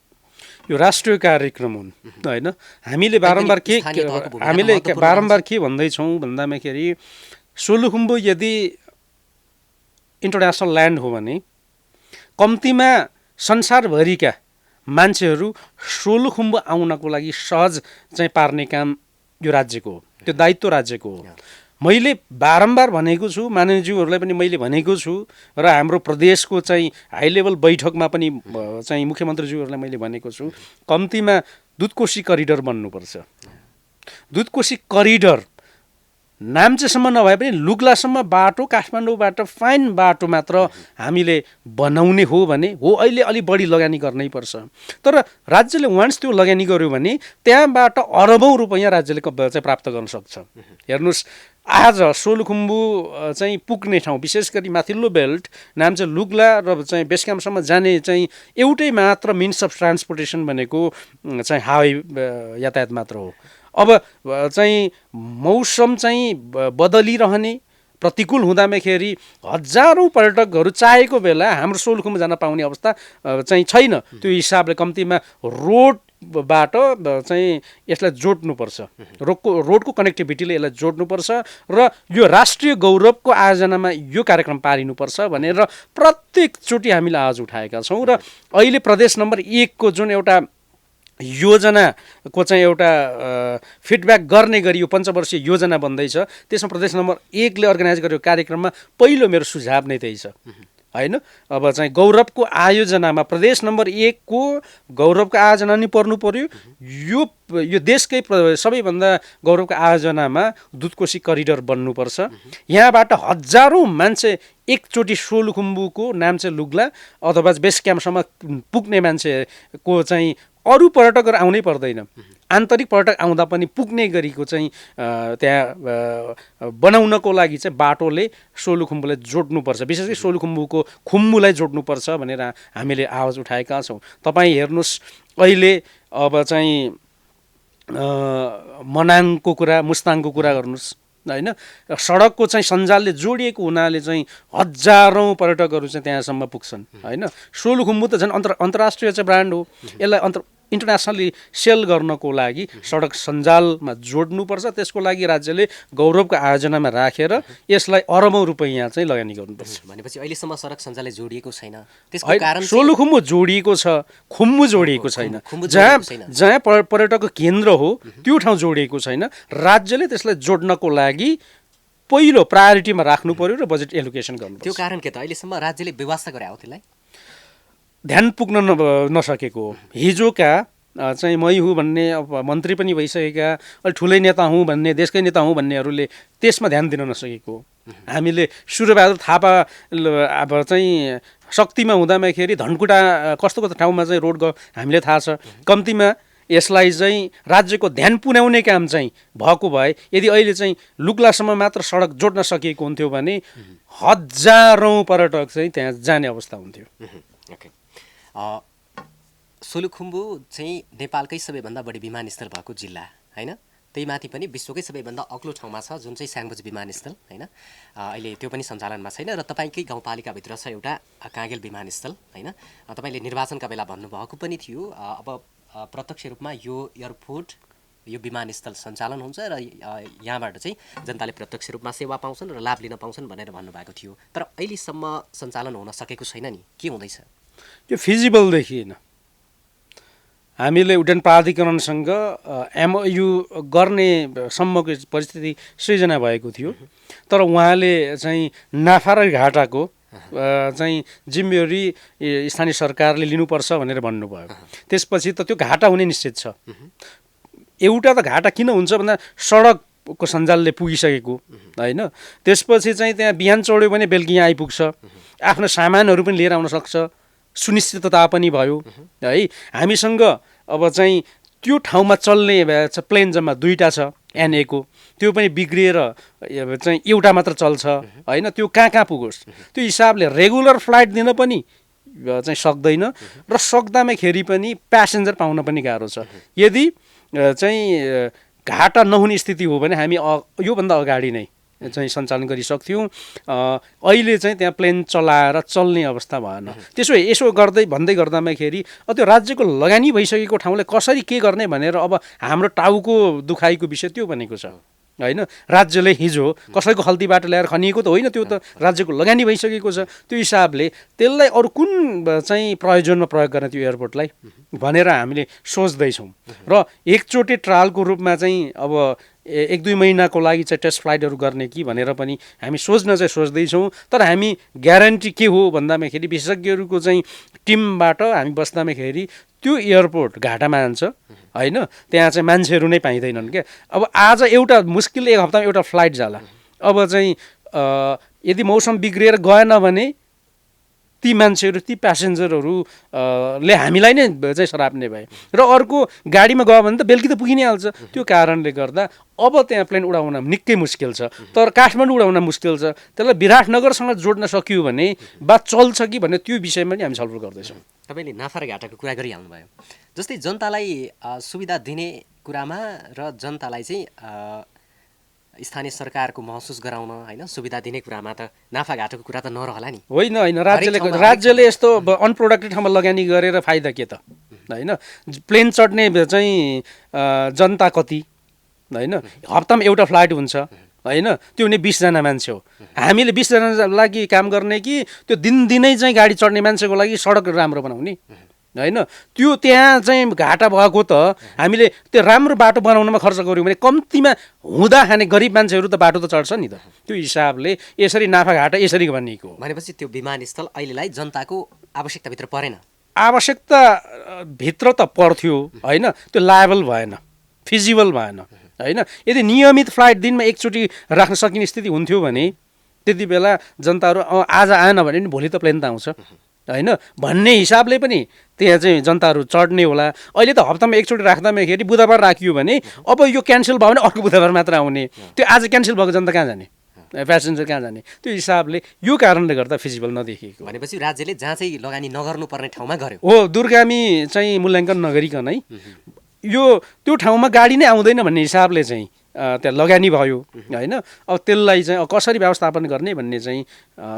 यो राष्ट्रिय कार्यक्रम हुन्, होइन। हामीले बारम्बार के भन्दैछौँ भन्दामाखेरि सोलुखुम्बु यदि इन्टरनेसनल ल्यान्ड हो भने कम्तीमा संसारभरिका मान्छेहरू सोलुखुम्बु आउनको लागि सहज चाहिँ पार्ने काम यो राज्यको हो, त्यो दायित्व राज्यको हो। मैले बारम्बार भनेको छु, माननीयज्यूहरूलाई पनि मैले भनेको छु र हाम्रो प्रदेशको चाहिँ हाई लेभल बैठकमा पनि चाहिँ मुख्यमन्त्रीज्यूहरूलाई मैले भनेको छु, कम्तीमा दुधकोशी करिडर बन्नुपर्छ। दुधकोशी करिडर नाम्चेसम्म नभए पनि लुग्लासम्म बाटो, काठमाडौँबाट फाइन बाटो मात्र हामीले बनाउने हो भने अहिले अलि बढी लगानी गर्नै पर्छ। तर राज्यले वान्स त्यो लगानी गर्यो भने त्यहाँबाट अरबौँ रुपैयाँ राज्यले चाहिँ प्राप्त गर्न सक्छ। हेर्नुहोस्, आज सोलुखुम्बु चाहिँ पुग्ने ठाउँ विशेष गरी माथिल्लो बेल्ट नाम चाहिँ लुग्ला र चाहिँ बेस क्याम्पसम्म जाने चाहिँ एउटै मात्र मिन्स अफ ट्रान्सपोर्टेसन भनेको चाहिँ हावाई यातायात मात्र हो। अब चाहिँ मौसम चाहिँ बदलिरहने प्रतिकूल हुँदाखेरि हजारौँ पर्यटकहरू चाहेको बेला हाम्रो सोलुखुम्बु जान पाउने अवस्था चाहिँ छैन। त्यो हिसाबले कम्तीमा रोडबाट चाहिँ यसलाई जोड्नुपर्छ, रोडको कनेक्टिभिटीले यसलाई जोड्नुपर्छ र यो राष्ट्रिय गौरवको आयोजनामा यो कार्यक्रम पारिनुपर्छ भनेर प्रत्येकचोटि हामीले आवाज उठाएका छौँ। र अहिले प्रदेश नम्बर 1 को जुन एउटा योजनाको चाहिँ एउटा फिडब्याक गर्ने गरी यो पञ्चवर्षीय योजना बन्दैछ, त्यसमा प्रदेश नम्बर 1 ले अर्गनाइज गरेको कार्यक्रममा पहिलो मेरो सुझाव नै त्यही छ होइन। अब चाहिँ गौरवको आयोजनामा प्रदेश नम्बर 1 को गौरवको आयोजना नि पर्नु पर्यो। यो देशकै सबैभन्दा गौरवको आयोजनामा दुधकोशी करिडर बन्नुपर्छ। यहाँबाट हजारौँ मान्छे एकचोटि सोलुखुम्बुको नाम्चे लुग्ला अथवा बेस क्याम्पसम्म पुग्ने मान्छेको चाहिँ अरू पर्यटकहरू आउनै पर्दैन, आन्तरिक पर्यटक आउँदा पनि पुग्ने गरीको चाहिँ त्यहाँ बनाउनको लागि चाहिँ बाटोले सोलुखुम्बुलाई जोड्नुपर्छ, विशेष गरी सोलुखुम्बुको खुम्बुलाई जोड्नुपर्छ भनेर हामीले आवाज उठाएका छौँ। तपाईँ हेर्नुहोस् अहिले अब चाहिँ मनाङको कुरा, मुस्ताङको कुरा गर्नुहोस् होइन, सडकको चाहिँ सञ्जालले जोडिएको हुनाले चाहिँ हजारौँ पर्यटकहरू चाहिँ त्यहाँसम्म पुग्छन् होइन। सोलुखुम्बु त झन् अन्तर्राष्ट्रिय चाहिँ ब्रान्ड हो, यसलाई इन्टरनेसनली सेल गर्नको लागि सडक सञ्जालमा जोड्नुपर्छ। त्यसको लागि राज्यले गौरवको आयोजनामा राखेर यसलाई अरबौँ रुपैयाँ चाहिँ लगानी गर्नुपर्छ। भनेपछि अहिलेसम्म सडक सञ्जालले जोडिएको छैन, त्यसको कारण सोलुखुम्बु जोडिएको छ, खुम्बु जोडिएको छैन। जहाँ पर्यटकको केन्द्र हो त्यो ठाउँ जोडिएको छैन। राज्यले त्यसलाई जोड्नको लागि पहिलो प्रायोरिटीमा राख्नु पर्यो र बजेट एलोकेसन गर्नु। त्यो कारण के त अहिलेसम्म राज्यले व्यवस्था गरे हो त्यसलाई ध्यान पुग्न नसकेको हो। हिजोका चाहिँ मै हुँ भन्ने मन्त्री पनि भइसकेका, अलि ठुलै नेता हुँ भन्ने, देशकै नेता हुँ भन्नेहरूले त्यसमा ध्यान दिन नसकेको। हामीले सूर्यबहादुर थापा अब चाहिँ शक्तिमा हुँदाखेरि धनकुटा कस्तो कस्तो ठाउँमा चाहिँ रोड हामीले थाहा छ। कम्तीमा यसलाई चाहिँ राज्यको ध्यान पुर्याउने काम चाहिँ भएको भए यदि अहिले चाहिँ लुग्लासम्म मात्र सडक जोड्न सकिएको हुन्थ्यो भने हजारौँ पर्यटक चाहिँ त्यहाँ जाने अवस्था हुन्थ्यो। सोलुखुम्बु चाहिँ नेपालकै सबैभन्दा बढी विमानस्थल भएको जिल्ला होइन, त्यही माथि पनि विश्वकै सबैभन्दा अग्लो ठाउँमा छ जुन चाहिँ स्याङ्बुज विमानस्थल होइन। अहिले त्यो पनि सञ्चालनमा छैन र तपाईँकै गाउँपालिकाभित्र छ एउटा काँगेल विमानस्थल होइन। तपाईँले निर्वाचनका बेला भन्नुभएको पनि थियो अब प्रत्यक्ष रूपमा यो एयरपोर्ट, यो विमानस्थल सञ्चालन हुन्छ र यहाँबाट चाहिँ जनताले प्रत्यक्ष रूपमा सेवा पाउँछन् र लाभ लिन पाउँछन् भनेर भन्नुभएको थियो। तर अहिलेसम्म सञ्चालन हुन सकेको छैन नि, के हुँदैछ? त्यो फिजिबल देखिएन। हामीले उड्डयन प्राधिकरणसँग एमओयू गर्ने सम्मको परिस्थिति सृजना भएको थियो, तर उहाँले चाहिँ नाफा र घाटाको चाहिँ जिम्मेवारी स्थानीय सरकारले लिनुपर्छ भनेर भन्नुभयो। त्यसपछि त त्यो घाटा हुने निश्चित छ। एउटा त घाटा किन हुन्छ भन्दा सडकको सञ्जालले पुगिसकेको होइन। त्यसपछि चाहिँ त्यहाँ बिहान चढ्यो भने बेलुकी यहाँ आइपुग्छ, आफ्नो सामानहरू पनि लिएर आउन सक्छ, सुनिश्चितता पनि भयो है। हामीसँग अब चाहिँ त्यो ठाउँमा चल्ने प्लेन जम्मा 2टा छ NA को, त्यो पनि बिग्रिएर चाहिँ एउटा मात्र चल्छ होइन। त्यो कहाँ पुगोस्, त्यो हिसाबले रेगुलर फ्लाइट दिन पनि चाहिँ सक्दैन र सक्दामै पनि प्यासेन्जर पाउन पनि गाह्रो छ। यदि चाहिँ घाटा नहुने स्थिति हो भने हामी योभन्दा अगाडि नै चाहिँ सञ्चालन गरिसक्थ्यौँ। अहिले चाहिँ त्यहाँ प्लेन चलाएर चल्ने अवस्था भएन। यसो भन्दै गर्दामै त्यो राज्यको लगानी भइसकेको ठाउँलाई कसरी के गर्ने भनेर अब हाम्रो टाउको दुखाइको विषय त्यो बनेको छ होइन। राज्यले हिजो कसैको खल्तीबाट ल्याएर खनिएको त होइन, त्यो त राज्यको लगानी भइसकेको छ। त्यो हिसाबले त्यसलाई अरू कुन चाहिँ प्रयोजनमा प्रयोग गर्ने त्यो एयरपोर्टलाई भनेर हामीले सोच्दैछौँ र एकचोटि ट्रायलको रूपमा चाहिँ अब 1-2 महिनाको लागि चाहिँ टेस्ट फ्लाइटहरू गर्ने कि भनेर पनि हामी सोच्दैछौँ। तर हामी ग्यारेन्टी के हो भन्दामै विशेषज्ञहरूको चाहिँ टिमबाट हामी बस्दामै त्यो एयरपोर्ट घाटामा जान्छ होइन। त्यहाँ चाहिँ मान्छेहरू नै पाइँदैनन् क्या। अब आज एउटा मुस्किल 1 हप्तामा एउटा फ्लाइट जाला। अब चाहिँ यदि मौसम बिग्रिएर गएन भने ती मान्छेहरू ती प्यासेन्जरहरू ले हामीलाई नै चाहिँ सराप्ने भए र अर्को गाडीमा गयो भने त बेलुकी त पुगि नै हाल्छ। त्यो कारणले गर्दा अब त्यहाँ प्लेन उडाउन निकै मुस्किल छ। तर काठमाडौँ उडाउन मुस्किल छ। त्यसलाई विराटनगरसँग जोड्न सकियो भने बात चल्छ कि भन्ने त्यो विषयमा नि हामी छलफल गर्दैछौँ। तपाईँले नाफा र घाटाको कुरा गरिहाल्नुभयो। जस्तै जनतालाई सुविधा दिने कुरामा र जनतालाई चाहिँ स्थानीय सरकारको महसुस गराउन होइन सुविधा दिने कुरामा त नाफा घाटाको कुरा त नरहला नि। होइन राज्यले यस्तो अनप्रोडक्टिभ ठाउँमा लगानी गरेर फाइदा के त होइन। प्लेन चढ्ने चाहिँ जनता कति होइन, हप्तामा एउटा फ्लाइट हुन्छ होइन, त्यो हुने 20जना मान्छे हो। हामीले 20जना लागि काम गर्ने कि त्यो दिनदिनै चाहिँ गाडी चढ्ने मान्छेको लागि सडक राम्रो बनाउने होइन। त्यो त्यहाँ चाहिँ घाटा भएको त हामीले त्यो राम्रो बाटो बनाउनमा खर्च गऱ्यौँ भने कम्तीमा हुँदा खाने गरिब मान्छेहरू त बाटो त चढ्छ नि त। त्यो हिसाबले यसरी नाफा घाटा यसरी भनिएको हो। भनेपछि त्यो विमानस्थल अहिलेलाई जनताको आवश्यकताभित्र परेन। आवश्यकता भित्र त पर्थ्यो होइन, त्यो लायबल भएन, फिजिबल भएन होइन। यदि नियमित फ्लाइट दिनमा एकचोटि राख्न सकिने स्थिति हुन्थ्यो भने त्यति बेला जनताहरू आज आएन भने नि भोलि त प्लेन त आउँछ होइन भन्ने हिसाबले पनि त्यहाँ चाहिँ जनताहरू चढ्ने होला। अहिले त हप्तामा एकचोटि राख्दाखेरि बुधबार राखियो भने अब यो क्यान्सल भयो भने अर्को बुधबार मात्र आउने। त्यो आज क्यान्सल भएको जनता कहाँ जाने, प्यासेन्जर कहाँ जाने। त्यो हिसाबले यो कारणले गर्दा फिजिबल नदेखिएको। भनेपछि राज्यले जहाँ चाहिँ लगानी नगर्नुपर्ने ठाउँमा गर्यो हो, दूरगामी चाहिँ मूल्याङ्कन नगरिकनै यो त्यो ठाउँमा गाडी नै आउँदैन भन्ने हिसाबले चाहिँ त्यहाँ लगानी भयो होइन। अब त्यसलाई चाहिँ कसरी व्यवस्थापन गर्ने भन्ने चाहिँ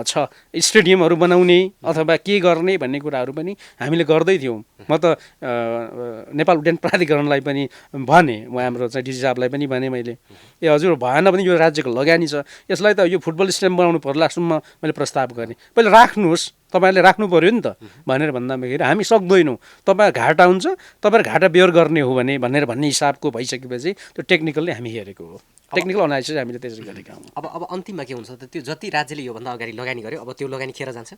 छ। स्टेडियमहरू बनाउने अथवा के गर्ने भन्ने कुराहरू पनि हामीले गर्दै थियौँ। म त नेपाल उड्डयन प्राधिकरणलाई पनि भने, हाम्रो चाहिँ डिजी साहबलाई पनि भने मैले, ए हजुर भएन भने यो राज्यको लगानी छ, यसलाई त यो फुटबल स्टेडियम बनाउनु पर्लासम्म मैले प्रस्ताव गरेँ। पहिले राख्नुहोस्, तपाईँहरूले राख्नु पऱ्यो नि त भनेर भन्दाखेरि हामी सक्दैनौँ, तपाईँ घाटा हुन्छ, तपाईँहरू घाटा बेहोर गर्ने हो भने भनेर भन्ने हिसाबको भइसकेपछि त्यो टेक्निकल्ली हामी हेरेको हो। टेक्निकल एनालाइसिस हामीले त्यसरी गरेका हौँ। अब अन्तिममा के हुन्छ त, त्यो जति राज्यले योभन्दा अगाडि लगानी गर्यो अब त्यो लगानी खेर जान्छ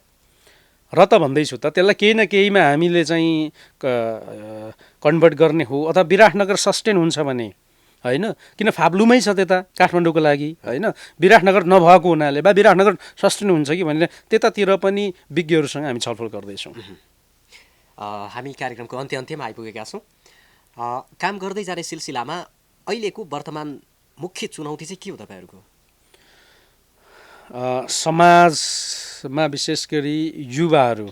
र त भन्दैछु त। त्यसलाई केही न केहीमा हामीले चाहिँ कन्भर्ट गर्ने हो अथवा विराटनगर सस्टेन हुन्छ भने होइन, किन फाब्लुमै छ त्यता काठमाडौँको लागि होइन, विराटनगर नभएको हुनाले वा विराटनगर सस्टेन हुन्छ कि भनेर त्यतातिर पनि विज्ञहरूसँग हामी छलफल गर्दैछौँ। हामी कार्यक्रमको अन्त्यमा आइपुगेका छौँ। काम गर्दै जाने सिलसिलामा अहिलेको वर्तमान मुख्य चुनौती चाहिँ के हो तपाईँहरूको? समाजमा विशेष गरी युवाहरू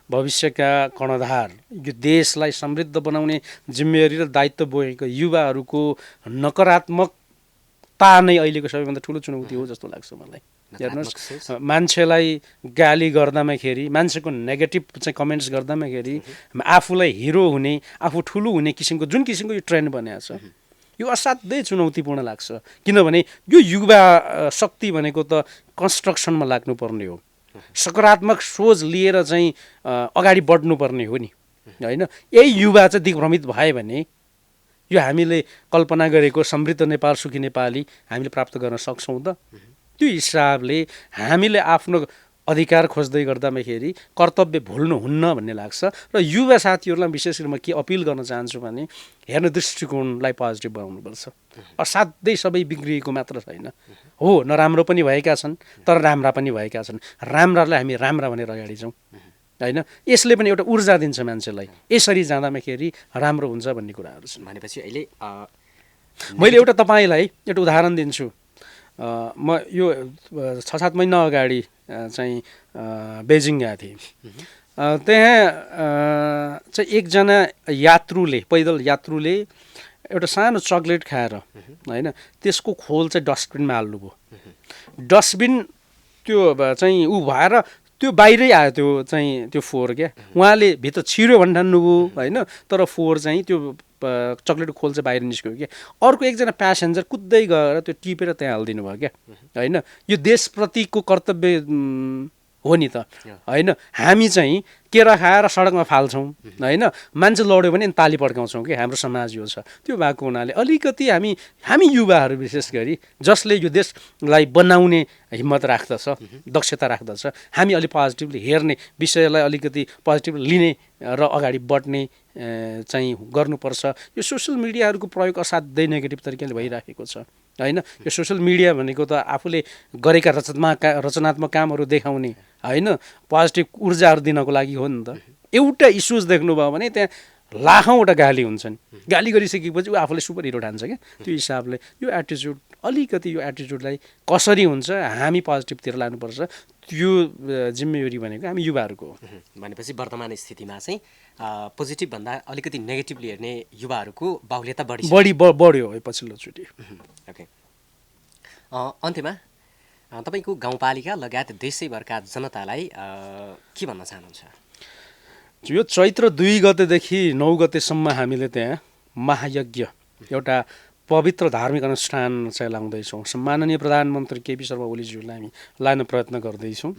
भविष्यका कर्णधार, यो देशलाई समृद्ध बनाउने जिम्मेवारी र दायित्व बोकेको युवाहरूको नकारात्मकता नै अहिलेको सबैभन्दा ठुलो चुनौती हो जस्तो लाग्छ मलाई। हेर्नुहोस्, मान्छेलाई गाली गर्दामाखेरि, मान्छेको नेगेटिभ चाहिँ कमेन्ट्स गर्दामाखेरि आफूलाई हिरो हुने, आफू ठुलो हुने किसिमको जुन किसिमको यो ट्रेन्ड बनेको छ, यो असाध्यै चुनौतीपूर्ण लाग्छ। किनभने यो युवा शक्ति भनेको त कन्स्ट्रक्सनमा लाग्नुपर्ने हो, सकारात्मक सोच लिएर चाहिँ अगाडि बढ्नुपर्ने हो नि होइन। यही युवा चाहिँ दिग्भ्रमित भयो भने यो हामीले कल्पना गरेको समृद्ध नेपाल सुखी नेपाली हामीले प्राप्त गर्न सक्छौँ त। त्यो हिसाबले हामीले आफ्नो अधिकार खोज्दै गर्दामाखेरि कर्तव्य भुल्नुहुन्न भन्ने लाग्छ। र युवा साथीहरूलाई विशेष गरी म के अपिल गर्न चाहन्छु भने, हेर्ने दृष्टिकोणलाई पोजिटिभ बनाउनुपर्छ। असाध्यै सबै बिग्रिएको मात्र छैन, हो नराम्रो पनि भएका छन् तर राम्रा पनि भएका छन्। राम्रालाई हामी राम्रा भनेर अगाडि जाउँ होइन। यसले पनि एउटा ऊर्जा दिन्छ मान्छेलाई, यसरी जाँदामाखेरि राम्रो हुन्छ भन्ने कुराहरू छन्। भनेपछि अहिले मैले एउटा तपाईँलाई एउटा उदाहरण दिन्छु। म यो 6-7 महिना अगाडि चाहिँ बेजिङ गएको थिएँ। त्यहाँ चाहिँ एकजना यात्रुले, पैदल यात्रुले एउटा सानो चक्लेट खाएर होइन, त्यसको खोल चाहिँ डस्टबिनमा हाल्नुभयो। डस्टबिन त्यो चाहिँ ऊ भएर त्यो बाहिरै आयो, त्यो चाहिँ त्यो फोहोर क्या। उहाँले भित्र छिर्यो भन्ने ठान्नुभयो होइन, तर फोहोर चाहिँ त्यो चक्लेटको खोल चाहिँ बाहिर निस्क्यो क्या। अर्को एकजना प्यासेन्जर कुद्दै गएर त्यो टिपेर त्यहाँ हालिदिनु भयो क्या होइन। यो देशप्रतिको कर्तव्य हो नि त होइन। हामी चाहिँ केरा खाएर सडकमा फाल्छौँ होइन, मान्छे लड्यो भने ताली पड्काउँछौँ कि हाम्रो समाज यो छ। त्यो भएको हुनाले अलिकति हामी युवाहरू विशेष गरी जसले यो देशलाई बनाउने हिम्मत राख्दछ, दक्षता राख्दछ, हामी अलिक पोजिटिभली हेर्ने, विषयलाई अलिकति पोजिटिभ लिने र अगाडि बढ्ने चाहिँ गर्नुपर्छ। यो सोसियल मिडियाहरूको प्रयोग असाध्यै नेगेटिभ तरिकाले भइराखेको छ होइन। यो सोसियल मिडिया भनेको त आफूले गरेका रचनात्मक कामहरू देखाउने होइन पोजिटिभ ऊर्जाहरू दिनको लागि हो नि त। एउटा इस्युज देख्नुभयो भने त्यहाँ लाखौँवटा गाली हुन्छन्। गाली गरिसकेपछि ऊ आफूले सुपर हिरो ठान्छ क्या। त्यो हिसाबले यो एटिच्युड अलिकति यो एटिच्युडलाई कसरी हुन्छ हामी पोजिटिभतिर लानुपर्छ, त्यो जिम्मेवारी भनेको हामी युवाहरूको हो। भनेपछि वर्तमान स्थितिमा चाहिँ पोजिटिभ भन्दा अलिकति नेगेटिभली हेर्ने युवाहरूको बाहुल्यता बढ्यो है पछिल्लोचोटि। ओके, अन्त्यमा तपाईँको गाउँपालिका लगायत देशैभरका जनतालाई के भन्न चाहनुहुन्छ? यो चैत्र 2 गतेदेखि 9 गतेसम्म हामीले त्यहाँ महायज्ञ एउटा पवित्र धार्मिक अनुष्ठान चाहिँ लाउँदैछौँ। माननीय प्रधानमन्त्री केपी शर्मा ओलीज्यूलाई हामी लान प्रयत्न गर्दैछौँ।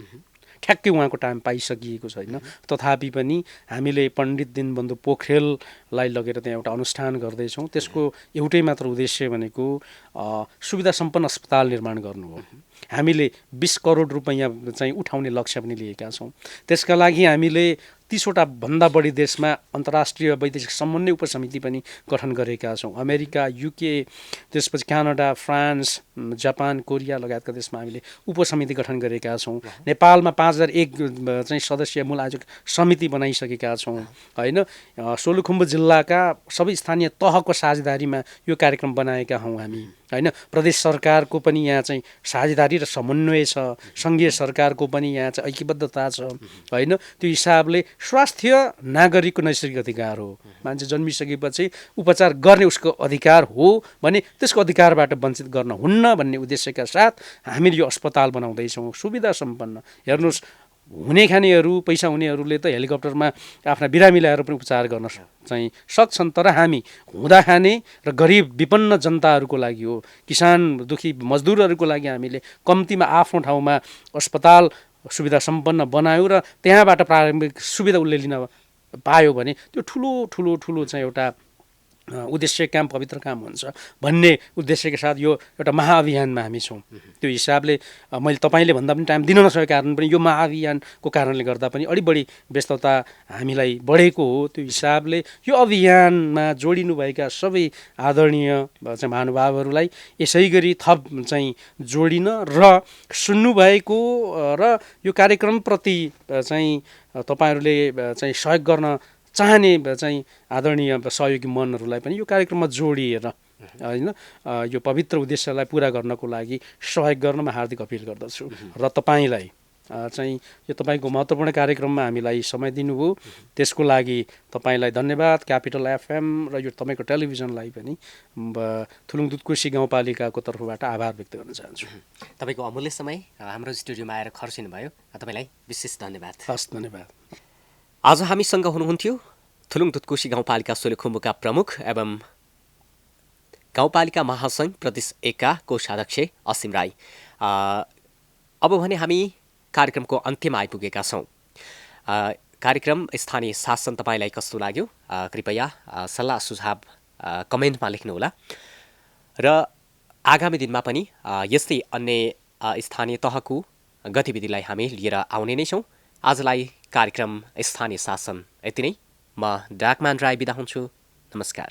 ठ्याक्कै उहाँको टाइम पाइसकिएको छैन, तथापि पनि हामीले पण्डित दीनबन्धु पोखरेललाई लगेर त्यहाँ एउटा अनुष्ठान गर्दैछौँ। त्यसको एउटै मात्र उद्देश्य भनेको सुविधा सम्पन्न अस्पताल निर्माण गर्नु हो। हामीले 20 करोड रुपैयाँ चाहिँ उठाउने लक्ष्य पनि लिएका छौँ। त्यसका लागि हामीले 30वटा भन्दा बढी देशमा अन्तर्राष्ट्रिय वैदेशिक समन्वय उपसमिति पनि गठन गरेका छौँ। अमेरिका, युके, त्यसपछि क्यानाडा, फ्रान्स, जापान, कोरिया लगायतका देशमा हामीले उपसमिति गठन गरेका छौँ। नेपालमा 5001 चाहिँ सदस्यीय मूल आयोजक समिति बनाइसकेका छौँ होइन। सोलुखुम्बु जिल्लाका सबै स्थानीय तहको साझेदारीमा यो कार्यक्रम बनाएका हौँ हामी होइन। प्रदेश सरकारको पनि यहाँ चाहिँ साझेदारी र समन्वय छ, सङ्घीय सरकारको पनि यहाँ चाहिँ ऐक्यबद्धता छ होइन। त्यो हिसाबले स्वास्थ्य नागरिकको नैसर्गिक अधिकार हो। मान्छे जन्मिसकेपछि उपचार गर्ने उसको अधिकार हो भने त्यसको अधिकारबाट वञ्चित गर्न हुन्न भन्ने उद्देश्यका साथ हामीले यो अस्पताल बनाउँदैछौँ सुविधा सम्पन्न। हेर्नुहोस्, हुने खानेहरू पैसा हुनेहरूले त हेलिकप्टरमा आफ्ना बिरामी ल्याएर पनि उपचार गर्न चाहिँ सक्छन्, तर हामी हुँदा खाने र गरिब विपन्न जनताहरूको लागि हो, किसान दुखी मजदुरहरूको लागि हामीले कम्तीमा आफ्नो ठाउँमा अस्पताल सुविधा सम्पन्न बनायौँ र त्यहाँबाट प्रारम्भिक सुविधा उसले लिन पायो भने त्यो ठुलो ठुलो ठुलो चाहिँ एउटा उद्देश्य काम, पवित्र काम हुन्छ भन्ने उद्देश्यका साथ यो एउटा महाअभियानमा हामी छौँ। त्यो हिसाबले मैले तपाईँले भन्दा पनि टाइम दिन नसकेको कारण पनि यो महाअभियानको कारणले गर्दा पनि अलिक बढी व्यस्तता हामीलाई बढेको हो। त्यो हिसाबले यो अभियानमा जोडिनुभएका सबै आदरणीय चाहिँ महानुभावहरूलाई यसै गरी थप चाहिँ जोडिन र सुन्नुभएको र यो कार्यक्रमप्रति चाहिँ तपाईँहरूले चाहिँ सहयोग गर्न चाहने चाहिँ आदरणीय सहयोगी मनहरूलाई पनि यो कार्यक्रममा जोडिएर होइन यो पवित्र उद्देश्यलाई पुरा गर्नको लागि सहयोग गर्नमा हार्दिक अपिल गर्दछु। र तपाईँलाई चाहिँ यो तपाईँको महत्त्वपूर्ण कार्यक्रममा हामीलाई समय दिनुभयो त्यसको लागि तपाईँलाई धन्यवाद। क्यापिटल एफएम र यो तपाईँको टेलिभिजनलाई पनि थुलुङ दुधकोशी गाउँपालिकाको तर्फबाट आभार व्यक्त गर्न चाहन्छु। तपाईँको अमूल्य समय हाम्रो स्टुडियोमा आएर खर्चिनु भयो, तपाईँलाई विशेष धन्यवाद। हस्, धन्यवाद। आज हामीसँग हुनुहुन्थ्यो थुलुङ दुधकोशी गाउँपालिका सोलुखुम्बुका प्रमुख एवं गाउँपालिका महासङ्घ प्रदेश 1 का कोषाध्यक्ष असीम राई। अब भने हामी कार्यक्रमको अन्त्यमा आइपुगेका छौँ। कार्यक्रम स्थानीय शासन तपाईँलाई कस्तो लाग्यो कृपया सल्लाह सुझाव कमेन्टमा लेख्नुहोला र आगामी दिनमा पनि यस्तै अन्य स्थानीय तहको गतिविधिलाई हामी लिएर आउने नै छौँ। आजलाई कार्यक्रम स्थानीय शासन यति नै। म डाकमान राई बिदा हुन्छु। नमस्कार।